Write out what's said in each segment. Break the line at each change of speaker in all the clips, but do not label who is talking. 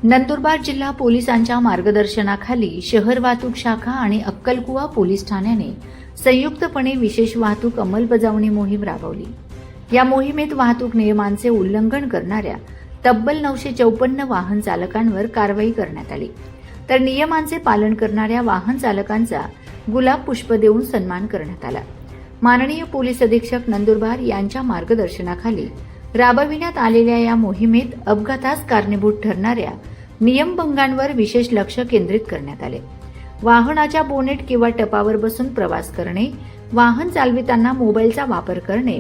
नंदुरबार जिल्हा पोलिसांच्या मार्गदर्शनाखाली शहर वाहतूक शाखा आणि अक्कलकुवा पोलीस ठाण्याने संयुक्तपणे विशेष वाहतूक अंमलबजावणी मोहीम राबवली। या मोहिमेत वाहतूक नियमांचे उल्लंघन करणाऱ्या तब्बल 954 वाहन चालकांवर कारवाई करण्यात आली, तर नियमांचे पालन करणाऱ्या वाहन चालकांचा गुलाब पुष्प देऊन सन्मान करण्यात आला। माननीय पोलीस अधीक्षक नंदुरबार यांच्या मार्गदर्शनाखाली राबविण्यात आलेल्या या मोहिमेत अपघातास कारणीभूत ठरणाऱ्या नियमभंगांवर विशेष लक्ष केंद्रित करण्यात आले। वाहनाच्या बोनेट किंवा टपावर बसून प्रवास करणे, वाहन चालविताना मोबाईलचा वापर करणे,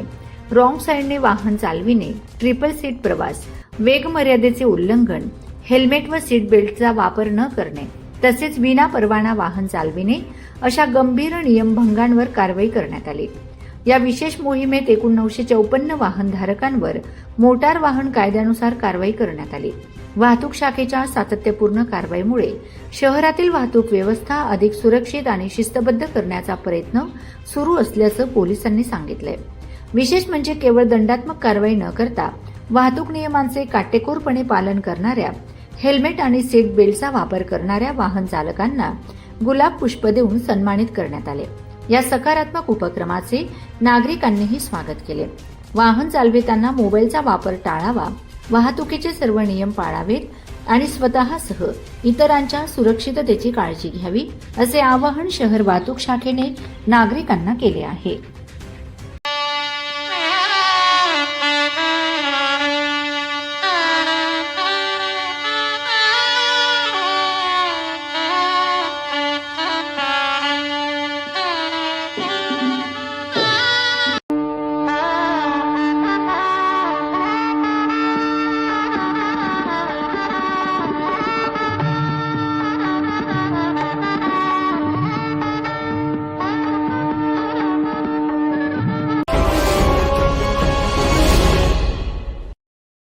रॉंग साइडने वाहन चालविणे, ट्रिपल सीट प्रवास, वेग मर्यादेचे उल्लंघन, हेल्मेट व सीट बेल्टचा वापर न करणे, तसेच विना परवाना वाहन चालविणे अशा गंभीर नियमभंगांवर कारवाई करण्यात आली। या विशेष मोहिमेत एकूण 954 वाहनधारकांवर मोटार वाहन कायद्यानुसार कारवाई करण्यात आली। वाहतूक शाखेच्या सातत्यपूर्ण कारवाईमुळे शहरातील वाहतूक व्यवस्था अधिक सुरक्षित आणि शिस्तबद्ध करण्याचा प्रयत्न सुरू असल्याचं पोलिसांनी सांगितलंय। विशेष म्हणजे केवळ दंडात्मक कारवाई न करता वाहतूक नियमांचे काटेकोरपणे पालन करणाऱ्या, हेल्मेट आणि सीट बेल्टचा वापर करणाऱ्या वाहन चालकांना गुलाब पुष्प देऊन सन्मानित करण्यात आले। या सकारात्मक उपक्रमाचे नागरिकांनीही स्वागत केले। वाहन चालविताना मोबाईलचा वापर टाळावा, वाहतुकीचे सर्व नियम पाळावेत आणि स्वतःसह इतरांच्या सुरक्षिततेची काळजी घ्यावी, असे आवाहन शहर वाहतूक शाखेने नागरिकांना केले आहे।